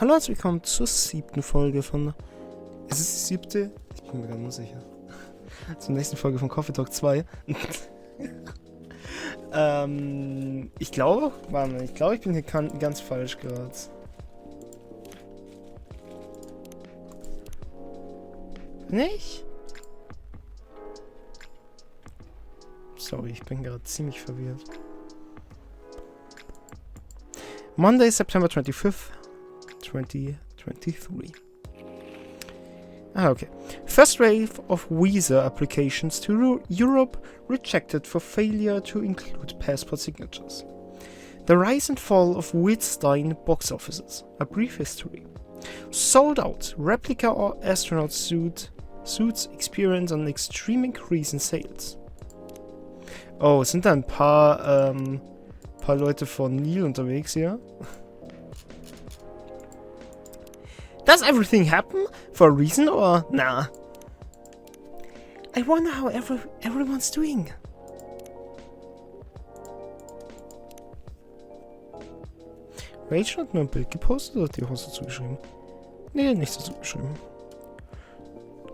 Hallo, herzlich willkommen zur 7. Folge von... Ist es die 7.? Ich bin mir gar nicht unsicher. Zur nächsten Folge von Coffee Talk 2. Ich glaube, ich bin hier ganz falsch gerade. Nicht? Sorry, ich bin gerade ziemlich verwirrt. Monday, September 25th, 2023. Okay. First wave of visa applications to Europe rejected for failure to include passport signatures. The rise and fall of Wittstein box offices. A brief history. Sold out. Replica or astronaut suits experience an extreme increase in sales. Oh, es sind da ein paar Leute von Neil unterwegs hier. Does everything happen for a reason or nah? I wonder how everyone's doing. Rachel hat nur ein Bild gepostet oder hat die auch was dazu geschrieben? Nee, nichts dazu geschrieben.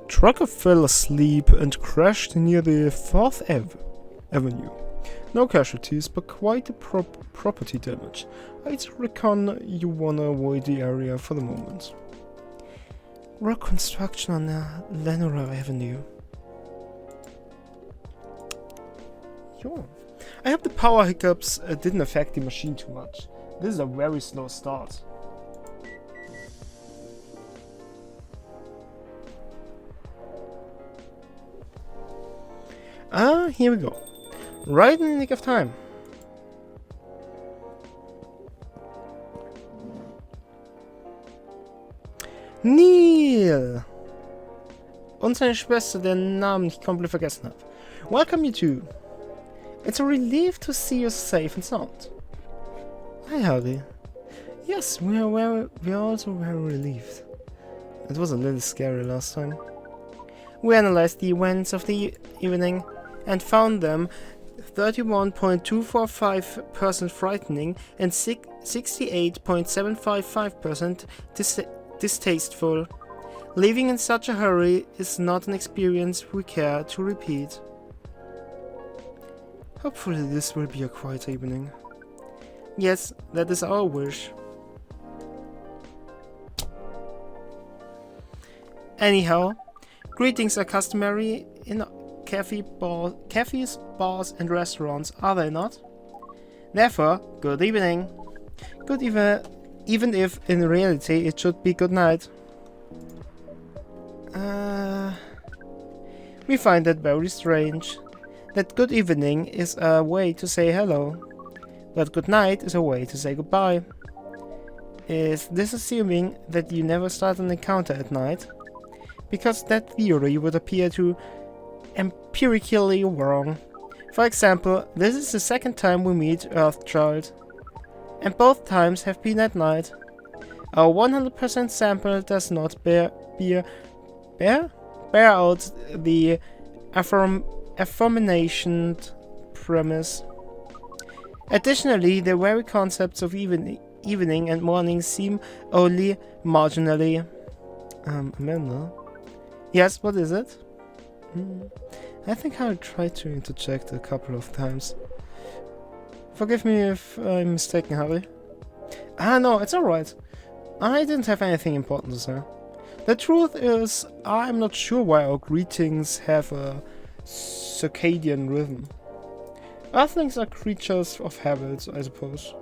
Trucker fell asleep and crashed near the 4th Avenue. No casualties, but quite a property damage. I'd reckon you wanna avoid the area for the moment. Rock construction on Lenora Avenue. Sure. I hope the power hiccups didn't affect the machine too much. This is a very slow start. Here we go. Right in the nick of time. Neil! Und seine Schwester, deren Namen ich komplett vergessen habe. Welcome you two. It's a relief to see you safe and sound. Hi, Harry. Yes, we are also very relieved. It was a little scary last time. We analyzed the events of the evening and found them 31.245% frightening and 68.755% distasteful. Leaving in such a hurry is not an experience we care to repeat. Hopefully this will be a quiet evening. Yes, that is our wish. Anyhow, greetings are customary in cafes, bars and restaurants, are they not? Therefore, good evening. Even if in reality it should be good night. We find that very strange. That good evening is a way to say hello, but good night is a way to say goodbye. Is this assuming that you never start an encounter at night? Because that theory would appear to empirically wrong. For example, this is the second time we meet Earthchild, and both times have been at night. Our 100% sample does not bear out the aforementioned premise. Additionally, the very concepts of evening and morning seem only marginally... Amanda? Yes, what is it? I think I'll try to interject a couple of times. Forgive me if I'm mistaken, Harry. No, it's alright. I didn't have anything important to say. The truth is, I'm not sure why our greetings have a circadian rhythm. Earthlings are creatures of habits, I suppose.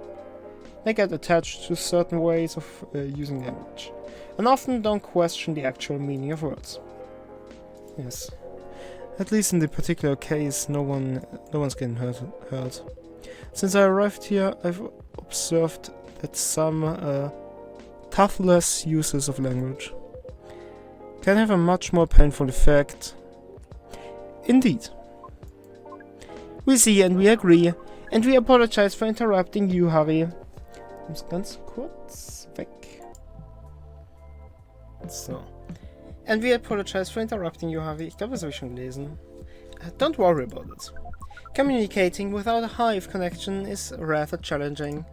They get attached to certain ways of using language, and often don't question the actual meaning of words. Yes. At least in the particular case, no one's getting hurt. Since I arrived here, I've observed that some toughless uses of language can have a much more painful effect. Indeed. We see and we agree, and we apologize for interrupting you, Harry. Ich muss ganz kurz weg. So. And we apologize for interrupting you, Harvey. Ich glaube, das habe ich schon gelesen. Don't worry about it. Communicating without a hive connection is rather challenging.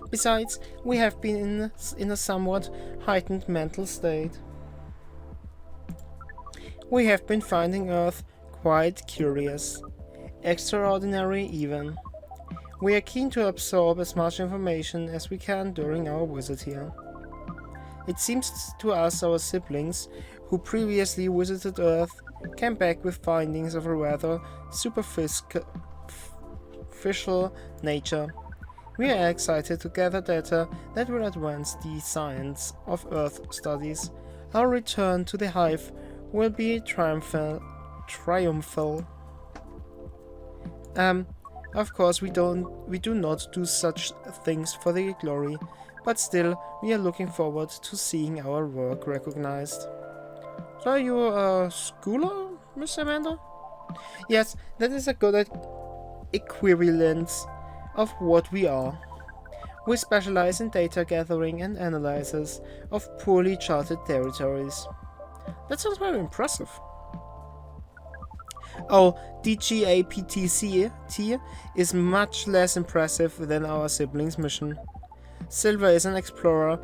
Besides, we have been in a somewhat heightened mental state. We have been finding Earth quite curious, extraordinary even. We are keen to absorb as much information as we can during our visit here. It seems to us our siblings, who previously visited Earth, came back with findings of a rather superficial nature. We are excited to gather data that will advance the science of Earth studies. Our return to the hive will be triumphal. Of course, we do not do such things for the glory, but still, we are looking forward to seeing our work recognized. So are you a schooler, Miss Amanda? Yes, that is a good equivalence of what we are. We specialize in data gathering and analysis of poorly charted territories. That sounds very impressive. Oh, DGAPTCT is much less impressive than our siblings' mission. Silver is an explorer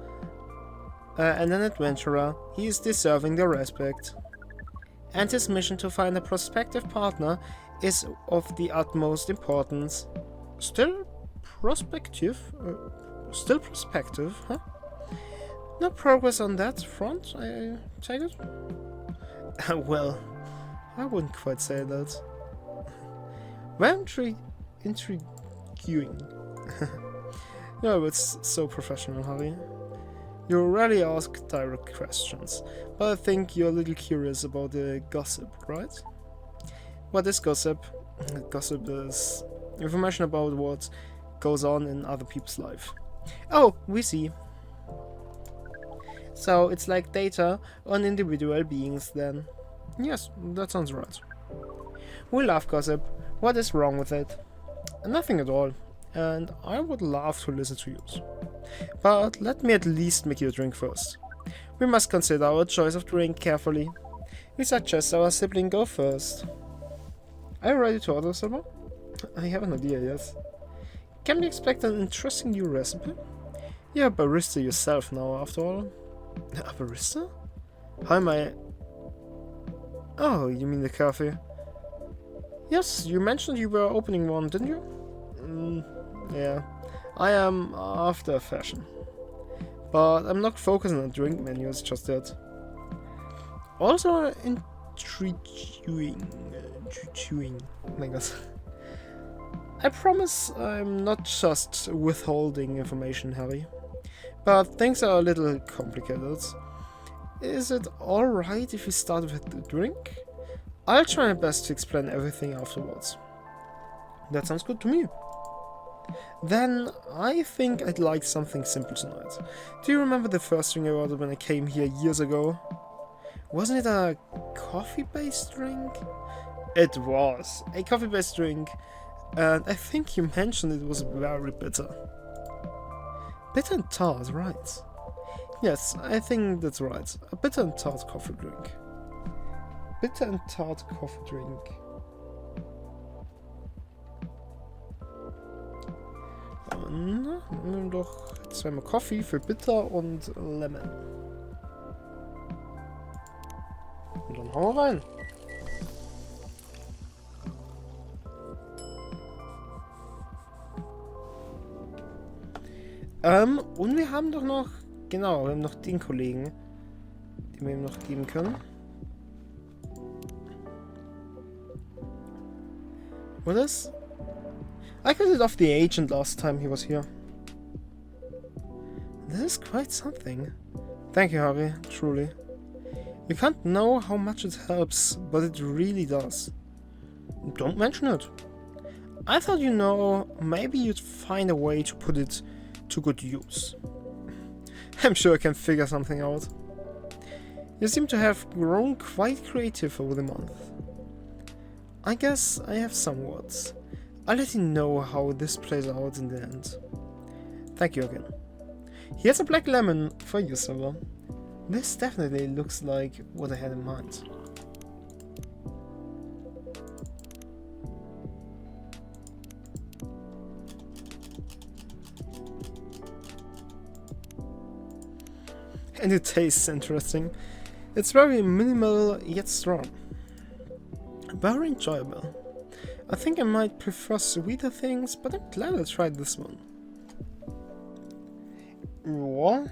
and an adventurer. He is deserving their respect. And his mission to find a prospective partner is of the utmost importance. Still prospective, huh? No progress on that front, I take it? Well, I wouldn't quite say that. Very intriguing. No, it's so professional, Harry. You rarely ask direct questions, but I think you're a little curious about the gossip, right? What is gossip? Gossip is information about what goes on in other people's life. Oh, we see. So it's like data on individual beings then. Yes, that sounds right. We love gossip. What is wrong with it? Nothing at all. And I would love to listen to yours. But let me at least make you a drink first. We must consider our choice of drink carefully. We suggest our sibling go first. Are you ready to order, Silver? I have an idea, yes. Can we expect an interesting new recipe? You're a barista yourself now, after all. A barista? How am I... Oh, you mean the cafe? Yes, you mentioned you were opening one, didn't you? Yeah, I am after fashion. But I'm not focusing on drink menus just yet. Also intriguing. Oh my god. I promise I'm not just withholding information, Harry. But things are a little complicated. Is it alright if we start with the drink? I'll try my best to explain everything afterwards. That sounds good to me. Then, I think I'd like something simple tonight. Do you remember the first drink I ordered when I came here years ago? Wasn't it a coffee-based drink? It was a coffee-based drink, and I think you mentioned it was very bitter. Bitter and tart, right? Yes, I think that's right. A bitter and tart coffee drink. Bitter and tart coffee drink. Dann nehmen wir doch zweimal Coffee für bitter und Lemon. Und dann hauen wir rein. Und wir haben doch noch, genau, wir haben noch den Kollegen, den wir ihm noch geben können. What is? I got it off the agent last time he was here. This is quite something. Thank you, Harry, truly. You can't know how much it helps, but it really does. Don't mention it. I thought, you know, maybe you'd find a way to put it to good use. I'm sure I can figure something out. You seem to have grown quite creative over the month. I guess I have some words. I'll let you know how this plays out in the end. Thank you again. Here's a black lemon for you, Silver. This definitely looks like what I had in mind. And it tastes interesting. It's very minimal yet strong. Very enjoyable. I think I might prefer sweeter things, but I'm glad I tried this one. What?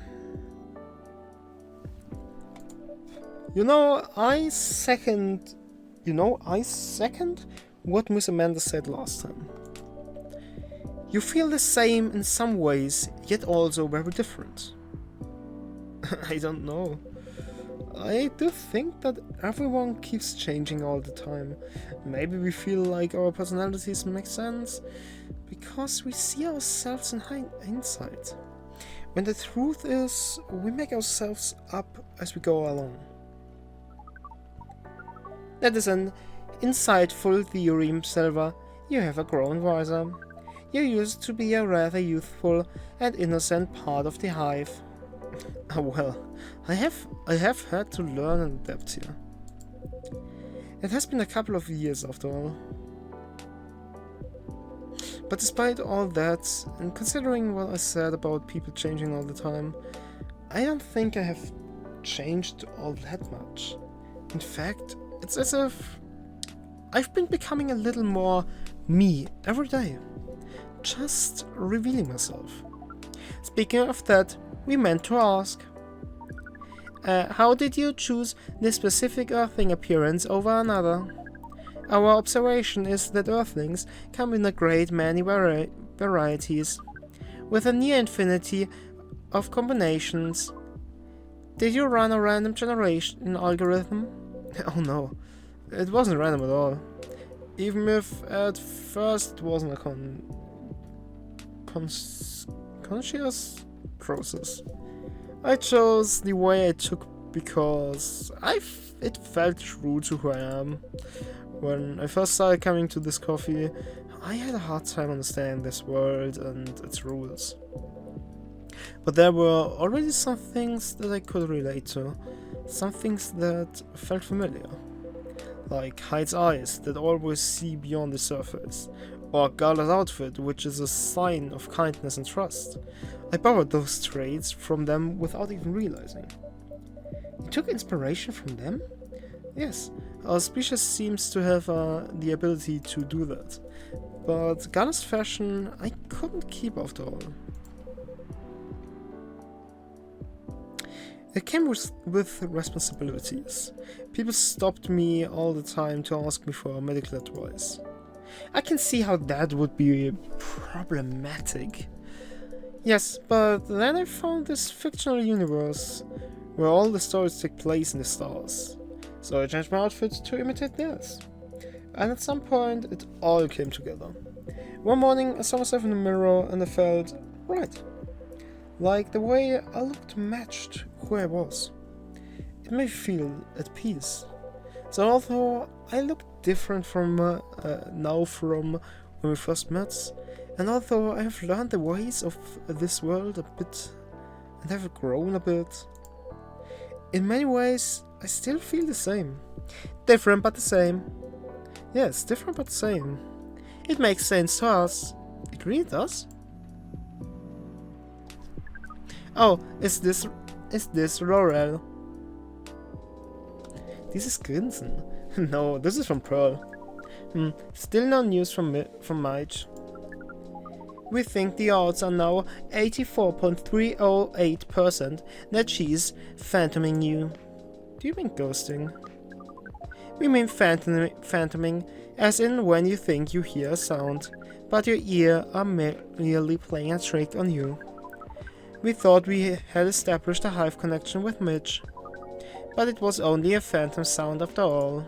I second what Miss Amanda said last time. You feel the same in some ways, yet also very different. I don't know. I do think that everyone keeps changing all the time. Maybe we feel like our personalities make sense because we see ourselves in hindsight. When the truth is, we make ourselves up as we go along. That is an insightful theory, Silver. You have grown wiser. You used to be a rather youthful and innocent part of the hive. Well, I have had to learn and adapt here. It has been a couple of years after all. But despite all that, and considering what I said about people changing all the time, I don't think I have changed all that much. In fact, it's as if I've been becoming a little more me every day. Just revealing myself. Speaking of that, we meant to ask. How did you choose this specific Earthling appearance over another? Our observation is that Earthlings come in a great many varieties, with a near infinity of combinations. Did you run a random generation algorithm? Oh no, it wasn't random at all. Even if at first it wasn't a conscious process. I chose the way I took because it felt true to who I am. When I first started coming to this coffee, I had a hard time understanding this world and its rules. But there were already some things that I could relate to, some things that felt familiar. Like Hyde's eyes that always see beyond the surface, or Gala's outfit, which is a sign of kindness and trust. I borrowed those traits from them without even realizing. You took inspiration from them? Yes, our species seems to have the ability to do that. But Gala's fashion I couldn't keep after all. It came with responsibilities. People stopped me all the time to ask me for medical advice. I can see how that would be problematic. Yes, but then I found this fictional universe where all the stories take place in the stars. So I changed my outfit to imitate theirs. And at some point it all came together. One morning I saw myself in the mirror and I felt right. Like the way I looked matched who I was. It made me feel at peace. So although I look different from now from when we first met, and although I have learned the ways of this world a bit and have grown a bit, in many ways I still feel the same. Different but the same. Yes, different but the same. It makes sense to us. It really does. Oh, is this Laurel? This is Grinsen. No, this is from Pearl. Still no news from Mich. We think the odds are now 84.308% that she's phantoming you. Do you mean ghosting? We mean phantoming, as in when you think you hear a sound, but your ear are merely playing a trick on you. We thought we had established a hive connection with Mitch, but it was only a phantom sound after all.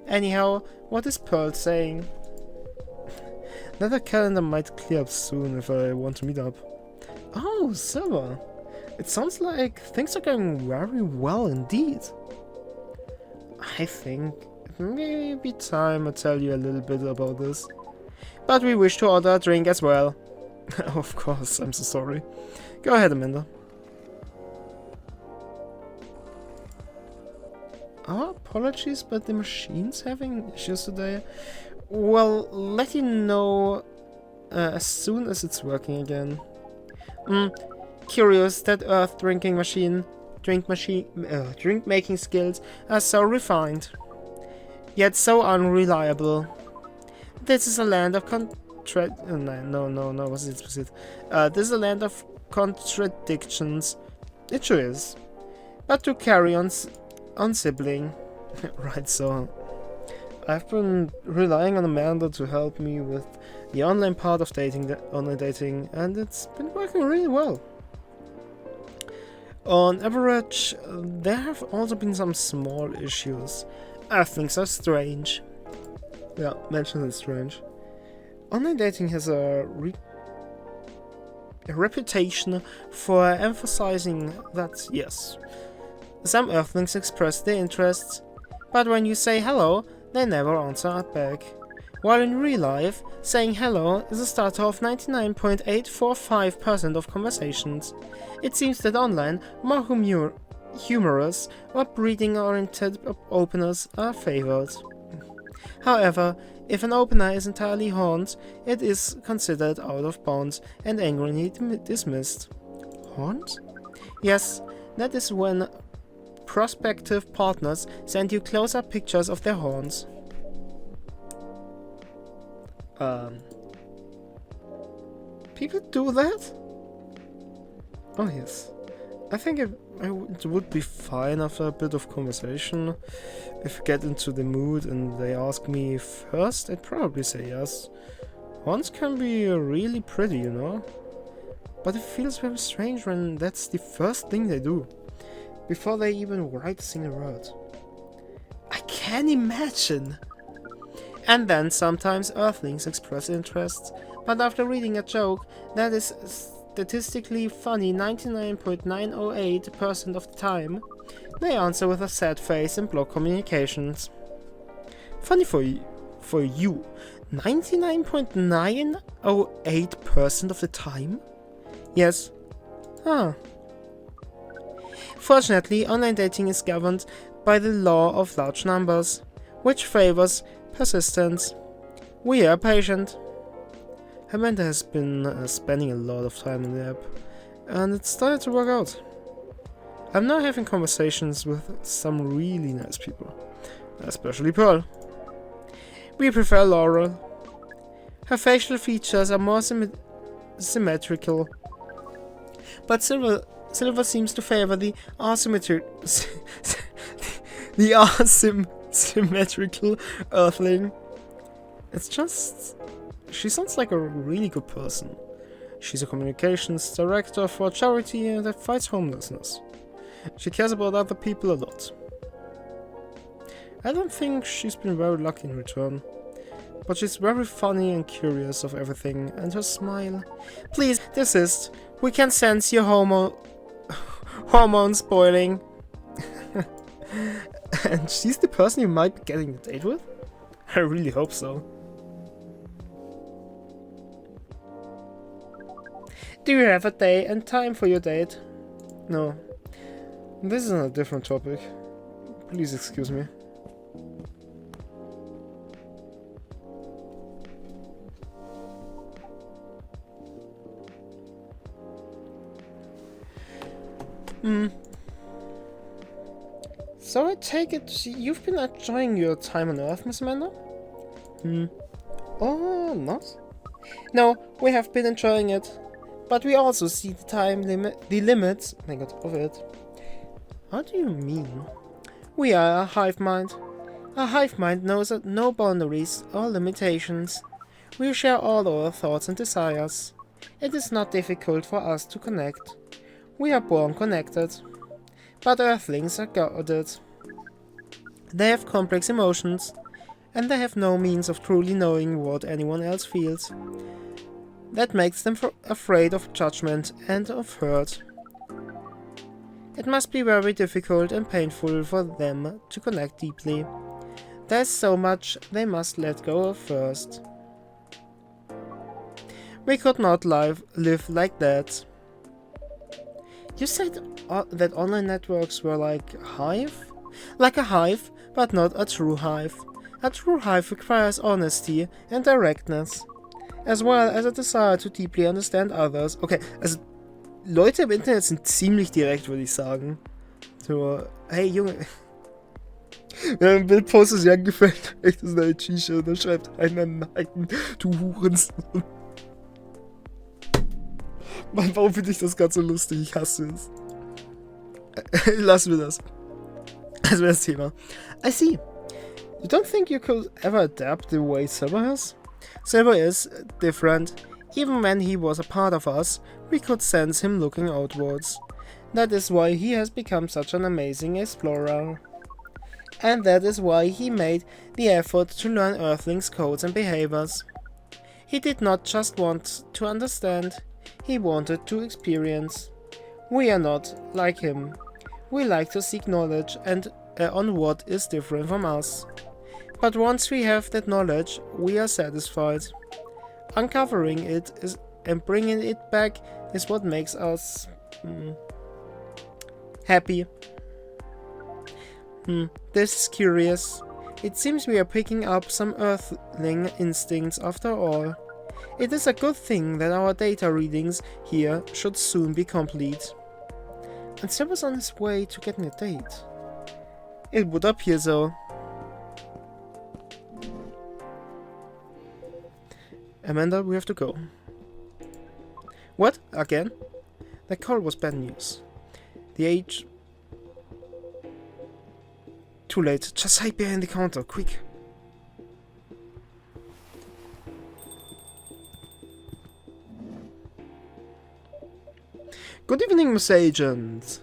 Anyhow, what is Pearl saying? That our calendar might clear up soon if I want to meet up. Oh, Silver! It sounds like things are going very well indeed. I think it may be time I tell you a little bit about this. But we wish to order a drink as well. Of course, I'm so sorry. Go ahead, Amanda. Our apologies, but the machine's having issues today. Well, let you know as soon as it's working again. Curious, that earth drinking machine. drink making skills are so refined, yet so unreliable. This is a land of this is a land of contradictions. It sure is. But to carry on sibling. Right, so I've been relying on Amanda to help me with the online part of online dating, and it's been working really well. On average, there have also been some small issues. Things are strange. Yeah, mention it's strange. Online dating has a reputation for emphasizing that, yes, some Earthlings express their interests, but when you say hello, they never answer back. While in real life, saying hello is a starter of 99.845% of conversations. It seems that online, more humorous or breeding-oriented openers are favored. However, if an opener is entirely horned, it is considered out of bounds and angrily dismissed. Horned? Yes, that is when prospective partners send you close-up pictures of their horns. People do that? Oh yes. I think it would be fine after a bit of conversation. If I get into the mood and they ask me first, I'd probably say yes. Horns can be really pretty, you know? But it feels very strange when that's the first thing they do, before they even write a single word. I can imagine! And then sometimes Earthlings express interest, but after reading a joke that is statistically funny 99.908% of the time, they answer with a sad face and block communications. Funny for you, 99.908% of the time? Yes. Fortunately, online dating is governed by the law of large numbers, which favors persistence. We are patient. Amanda has been spending a lot of time on the app, and it started to work out. I'm now having conversations with some really nice people, especially Pearl. We prefer Laurel. Her facial features are more symmetrical, but Silver seems to favor the symmetrical Earthling. It's just, she sounds like a really good person. She's a communications director for a charity that fights homelessness. She cares about other people a lot. I don't think she's been very lucky in return, but she's very funny and curious of everything, and her smile. Please, desist. We can sense your hormones boiling. And she's the person you might be getting a date with? I really hope so. Do you have a day and time for your date? No. This is a different topic. Please excuse me. So I take it you've been enjoying your time on Earth, Miss Amanda? Or not? No, we have been enjoying it. But we also see the limits of it. How do you mean? We are a hive mind. A hive mind knows no boundaries or limitations. We share all our thoughts and desires. It is not difficult for us to connect. We are born connected. But Earthlings are guarded. They have complex emotions, and they have no means of truly knowing what anyone else feels. That makes them afraid of judgment and of hurt. It must be very difficult and painful for them to connect deeply. There's so much they must let go of first. We could not live like that. You said that online networks were like a hive? Like a hive, but not a true hive. A true hive requires honesty and directness, as well as a desire to deeply understand others. Okay, also Leute im Internet sind ziemlich direkt, würde ich sagen. nur, hey Junge. Wenn ein Bild postet, das dir gefällt, echt ist eine T-Shirt und dann schreibt einer, nein, du Hurensohn. Mann, warum finde ich das ganz so lustig? Ich hasse es. Lassen wir das. Das wäre das Thema. I see. You don't think you could ever adapt the way Silver has? Silver is different. Even when he was a part of us, we could sense him looking outwards. That is why he has become such an amazing explorer. And that is why he made the effort to learn Earthlings' codes and behaviors. He did not just want to understand, he wanted to experience. We are not like him. We like to seek knowledge and on what is different from us. But once we have that knowledge, we are satisfied. Uncovering it is, and bringing it back is what makes us happy. This is curious. It seems we are picking up some Earthling instincts after all. It is a good thing that our data readings here should soon be complete. And Silver's on his way to getting a date. It would appear so. Amanda, we have to go. What? Again? That call was bad news. The age... Too late. Just hide behind the counter, quick. Good evening, Miss Agent.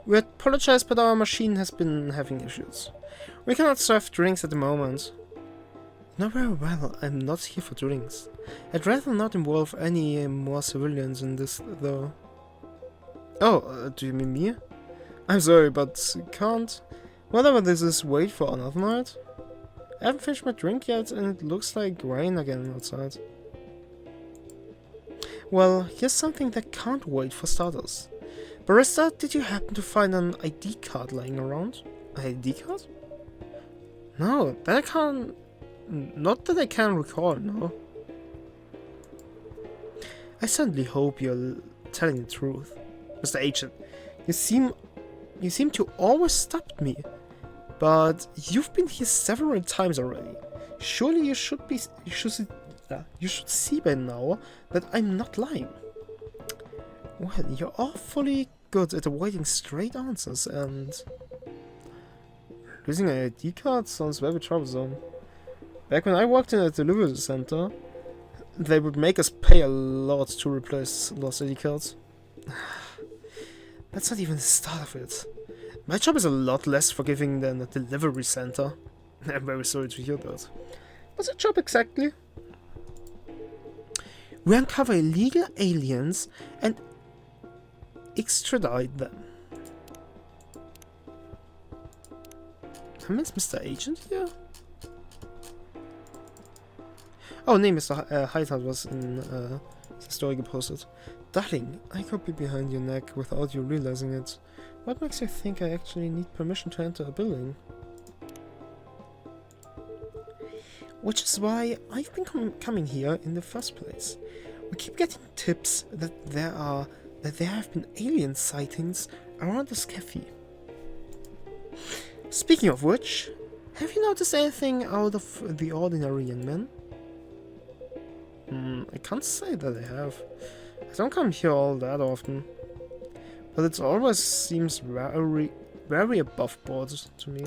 We apologize, but our machine has been having issues. We cannot serve drinks at the moment. No, very well, I'm not here for drinks. I'd rather not involve any more civilians in this, though. Oh, do you mean me? I'm sorry, but can't. Whatever this is, wait for another night? I haven't finished my drink yet, and it looks like rain again outside. Well, here's something that can't wait for starters. Barista, did you happen to find an ID card lying around? An ID card? No, that I can't... Not that I can recall, no. I certainly hope you're telling the truth. Mr. Agent, you seem to always stop me. But you've been here several times already. Surely you should see by now that I'm not lying. Well, you're awfully good at avoiding straight answers, and losing an ID card sounds very troublesome. Back when I worked in a delivery center, they would make us pay a lot to replace lost ID cards. That's not even the start of it. My job is a lot less forgiving than a delivery center. I'm very sorry to hear that. What's your job exactly? We uncover illegal aliens and extradite them. Is Mr. Agent here? Oh, nee, Mr. Heithard was in the story gepostet. Darling, I could be behind your neck without you realizing it. What makes you think I actually need permission to enter a building? Which is why I've been coming here in the first place. We keep getting tips that there have been alien sightings around this cafe. Speaking of which, have you noticed anything out of the ordinary, young man? I can't say that I have. I don't come here all that often. But it always seems very, very above board to me.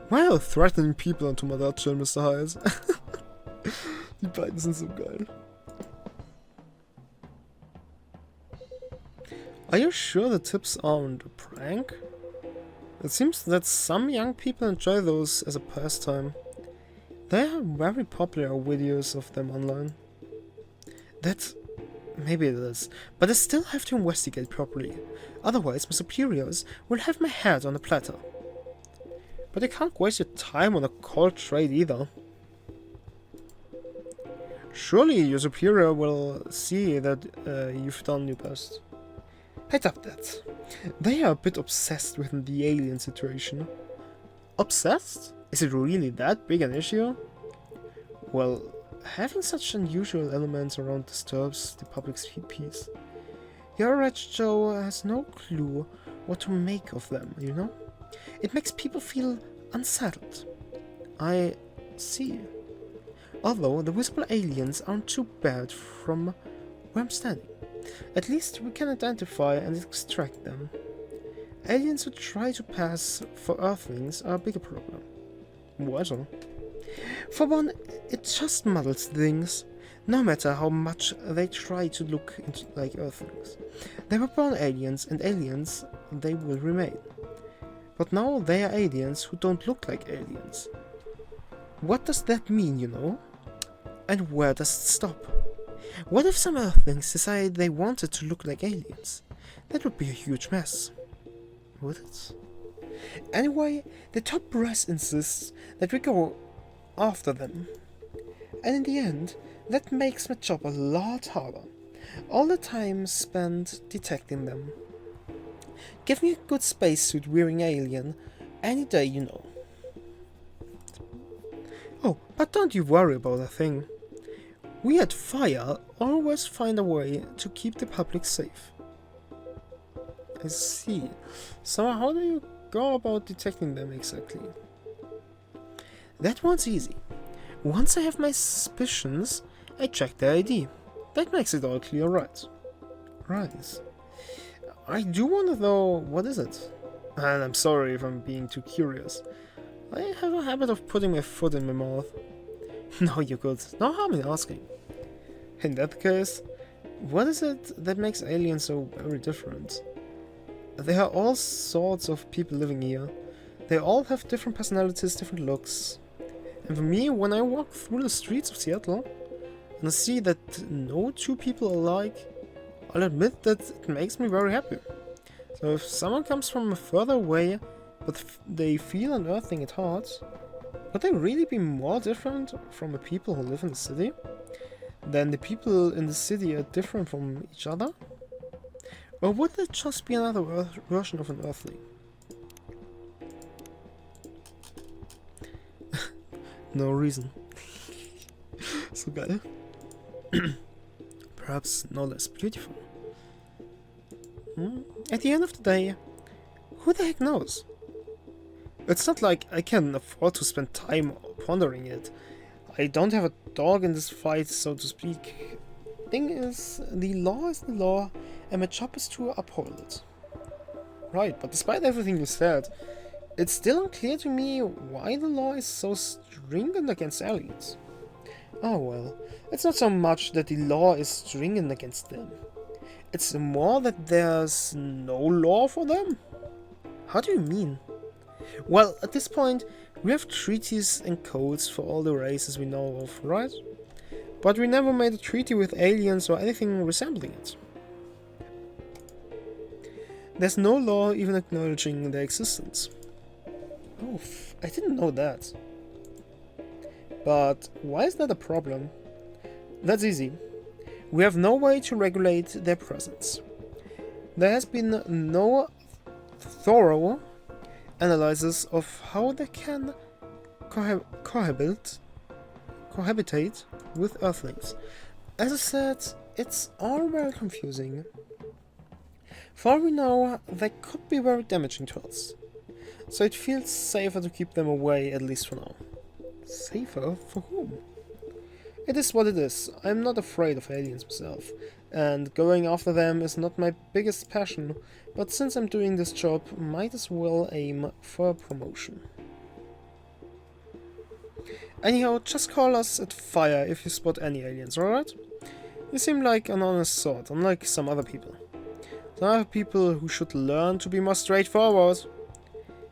Why are threatening people onto my Dutch, Mr. Hayes? Die beiden sind so geil. Are you sure the tips aren't a prank? It seems that some young people enjoy those as a pastime. There are very popular videos of them online. Maybe it is, but I still have to investigate properly. Otherwise, my superiors will have my head on a platter. But you can't waste your time on a cold trade either. Surely your superior will see that you've done your best. I doubt that. They are a bit obsessed with the alien situation. Obsessed? Is it really that big an issue? Well, having such unusual elements around disturbs the public's peace. Your average Joe has no clue what to make of them, you know? It makes people feel unsettled. I see. Although the visible aliens aren't too bad from where I'm standing. At least we can identify and extract them. Aliens who try to pass for Earthlings are a bigger problem. Well, for one, it just muddles things, no matter how much they try to look like Earthlings. They were born aliens, and aliens they will remain. But now they are aliens who don't look like aliens. What does that mean, you know? And where does it stop? What if some Earthlings decide they wanted to look like aliens? That would be a huge mess. Would it? Anyway, the top brass insists that we go after them. And in the end, that makes my job a lot harder. All the time spent detecting them. Give me a good spacesuit wearing alien any day, you know. Oh, but don't you worry about a thing. We at Fire always find a way to keep the public safe. I see. So how do you go about detecting them exactly? That one's easy. Once I have my suspicions, I check their ID. That makes it all clear, right? Right. I do want to know, what is it? And I'm sorry if I'm being too curious. I have a habit of putting my foot in my mouth. No, you're good. No harm in asking. In that case, what is it that makes aliens so very different? There are all sorts of people living here. They all have different personalities, different looks. And for me, when I walk through the streets of Seattle and I see that no two people are alike, I'll admit that it makes me very happy. So if someone comes from further away, but they feel an Earthling at heart, would they really be more different from the people who live in the city? Than the people in the city are different from each other? Or would it just be another version of an Earthling? No reason. So geil. Perhaps no less beautiful. At the end of the day, who the heck knows? It's not like I can afford to spend time pondering it. I don't have a dog in this fight, so to speak. Thing is the law, and my job is to uphold it. Right, but despite everything you said, it's still unclear to me why the law is so stringent against aliens. Oh well, it's not so much that the law is stringent against them. It's more that there's no law for them. How do you mean? Well, at this point, we have treaties and codes for all the races we know of, right? But we never made a treaty with aliens or anything resembling it. There's no law even acknowledging their existence. Oh, I didn't know that. But why is that a problem? That's easy. We have no way to regulate their presence. There has been no thorough analysis of how they can cohabitate with Earthlings. As I said, it's all very confusing. For all we know, they could be very damaging to us. So it feels safer to keep them away, at least for now. Safer? For whom? It is what it is. I'm not afraid of aliens myself, and going after them is not my biggest passion, but since I'm doing this job, might as well aim for a promotion. Anyhow, just call us at Fire if you spot any aliens, alright? You seem like an honest sort, unlike some other people. Some other people who should learn to be more straightforward,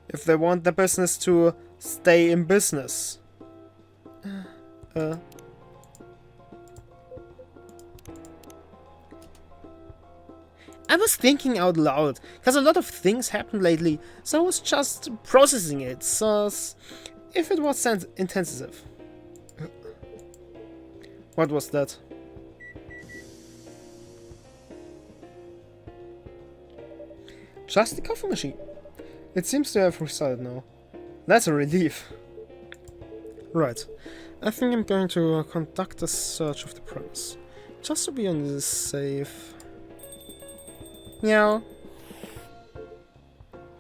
if they want their business to stay in business. I was thinking out loud, because a lot of things happened lately, so I was just processing it, so if it was intensive. What was that? Just the coffee machine. It seems to have restarted now. That's a relief. Right. I think I'm going to conduct a search of the premise. Just to be on the safe. Meow.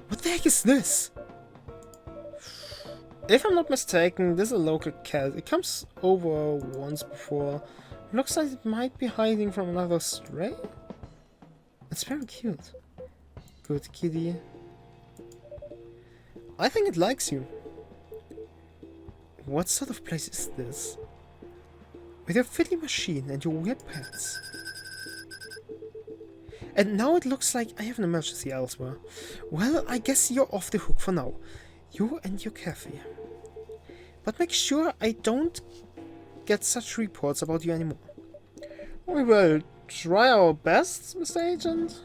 What the heck is this? If I'm not mistaken, this is a local cat. It comes over once before. Looks like it might be hiding from another stray. It's very cute. Good kitty. I think it likes you. What sort of place is this? With your fiddly machine and your weird pets. And now it looks like I have an emergency elsewhere. Well, I guess you're off the hook for now. You and your cafe. But make sure I don't get such reports about you anymore. We will try our best, Mr. Agent.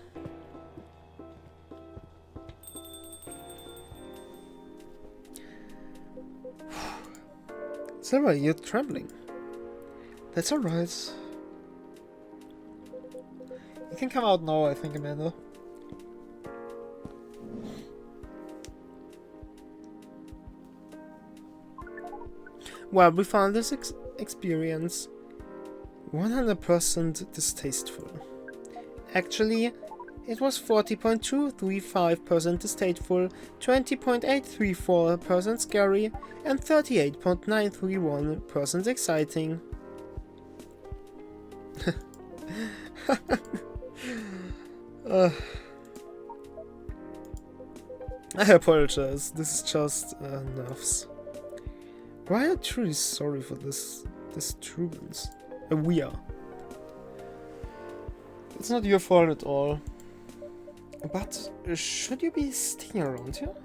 Silver, you're trembling. That's alright. You can come out now, I think, Amanda. Well, we found this experience 100% distasteful. Actually, it was 40.235% distasteful, 20.834% scary, and 38.931% exciting. I apologize, this is just nerves. We are truly sorry for this disturbance. We are. It's not your fault at all. But should you be sticking around here?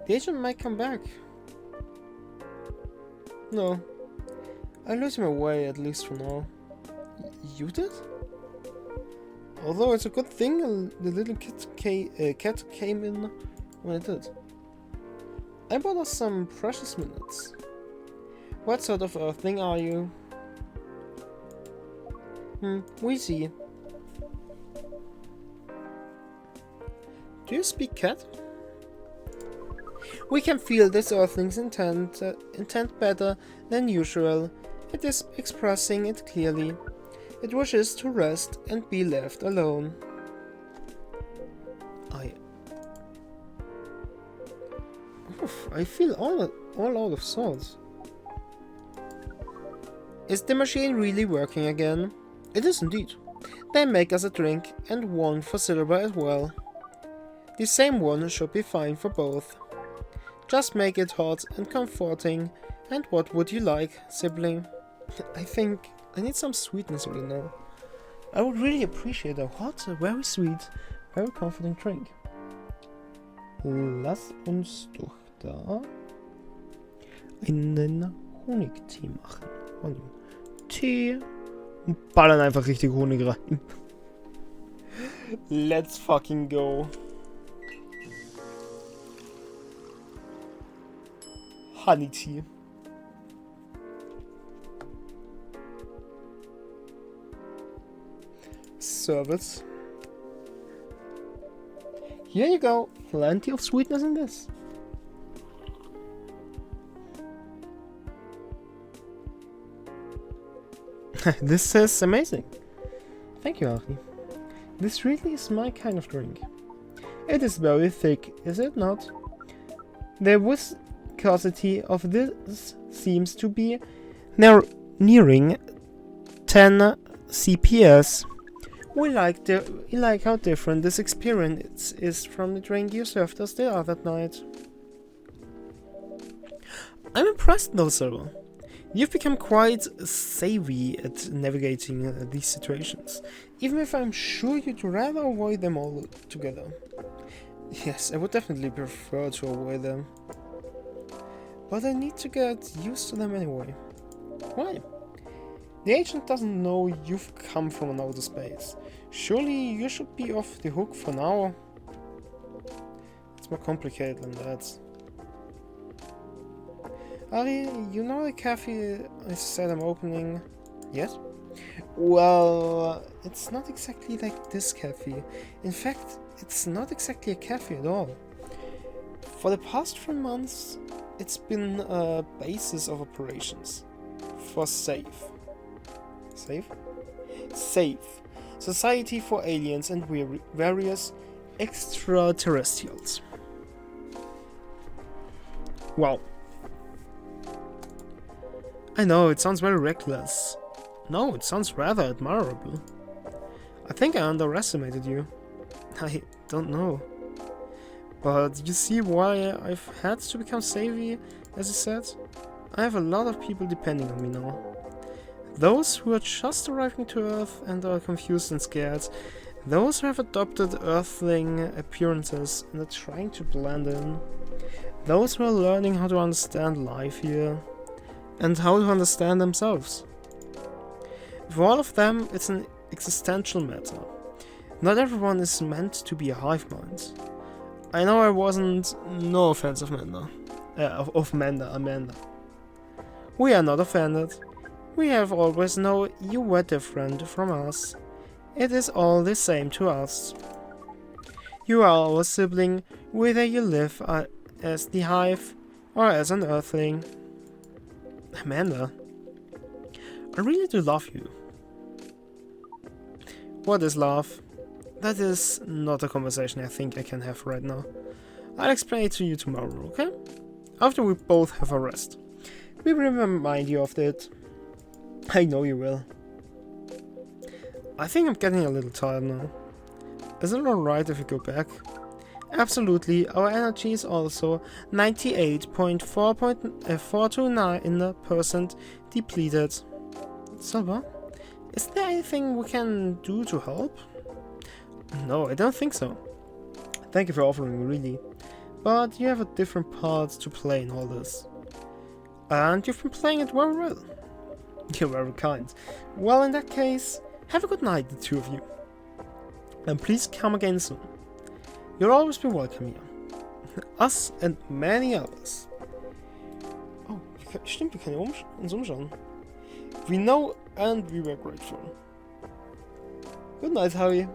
The agent might come back. No. I lose my way, at least for now. You did? Although it's a good thing the little cat came in when it did. I bought us some precious minutes. What sort of earthling are you? We see. Do you speak cat? We can feel this earthling's intent better than usual. It is expressing it clearly. It wishes to rest and be left alone. I feel all out of sorts. Is the machine really working again? It is indeed. They make us a drink and one for silver as well. The same one should be fine for both. Just make it hot and comforting. And what would you like, sibling? I think I need some sweetness right now. I would really appreciate a hot, very sweet, very comforting drink. Lass uns doch da einen Honigtee machen. Also, Tee und ballern einfach richtig Honig rein. Let's fucking go. Honey tea. Service. Here you go. Plenty of sweetness in this. This is amazing. Thank you, Ari. This really is my kind of drink. It is very thick, is it not? The viscosity of this seems to be nearing 10 CPS. We like how different this experience is from the drink you served us the other night. I'm impressed though, Silver. You've become quite savvy at navigating these situations, even if I'm sure you'd rather avoid them altogether. Yes, I would definitely prefer to avoid them. But I need to get used to them anyway. Why? The agent doesn't know you've come from another space. Surely you should be off the hook for now. It's more complicated than that. Ari, you know the cafe I said I'm opening? Yes? Well, it's not exactly like this cafe. In fact, it's not exactly a cafe at all. For the past 3 months, it's been a basis of operations for SAFE. SAFE? SAFE. Society for Aliens and Various Extraterrestrials. Wow. I know, it sounds very reckless. No, it sounds rather admirable. I think I underestimated you. I don't know. But you see why I've had to become savvy, as I said? I have a lot of people depending on me now. Those who are just arriving to Earth and are confused and scared. Those who have adopted Earthling appearances and are trying to blend in. Those who are learning how to understand life here. And how to understand themselves. For all of them, it's an existential matter. Not everyone is meant to be a hive mind. I know I wasn't. No offense of Amanda. Amanda. We are not offended. We have always known you were different from us. It is all the same to us. You are our sibling, whether you live as the hive or as an earthling. Amanda, I really do love you. What is love? That is not a conversation I think I can have right now. I'll explain it to you tomorrow, okay? After we both have a rest. We will remind you of it. I know you will. I think I'm getting a little tired now. Is it alright if we go back? Absolutely, our energy is also 98.429% depleted. Silver, is there anything we can do to help? No, I don't think so. Thank you for offering, really. But you have a different part to play in all this. And you've been playing it very well. You're very kind. Well, in that case, have a good night, the two of you. And please come again soon. You'll always be welcome here. Us and many others. Oh, stimmt, wir können uns umschauen. We know and we were grateful. Good night, Harry.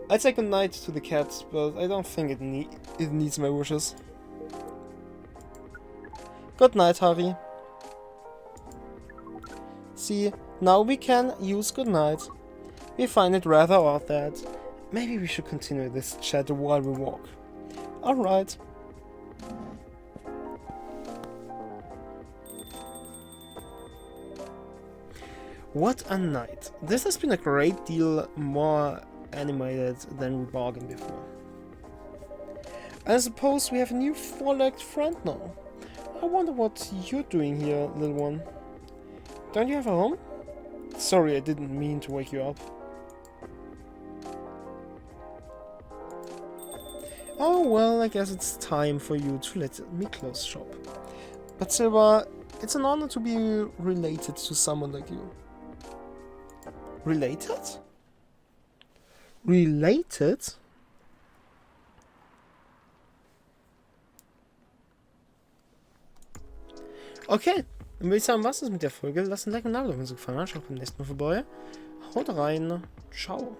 I'd say good night to the cat, but I don't think it needs my wishes. Good night, Harry. See, now we can use good night. We find it rather odd that maybe we should continue this chat while we walk. Alright. What a night. This has been a great deal more animated than we bargained before. I suppose we have a new four-legged friend now. I wonder what you're doing here, little one. Don't you have a home? Sorry, I didn't mean to wake you up. Oh well, I guess it's time for you to let me close shop. But Silva, it's an honor to be related to someone like you. Related? Related? Okay, dann würde ich sagen, was ist mit der Folge? Lasst ein Like und ein Abo da, wenn es gefallen hat. Schaut beim nächsten Mal vorbei. Haut rein. Ciao.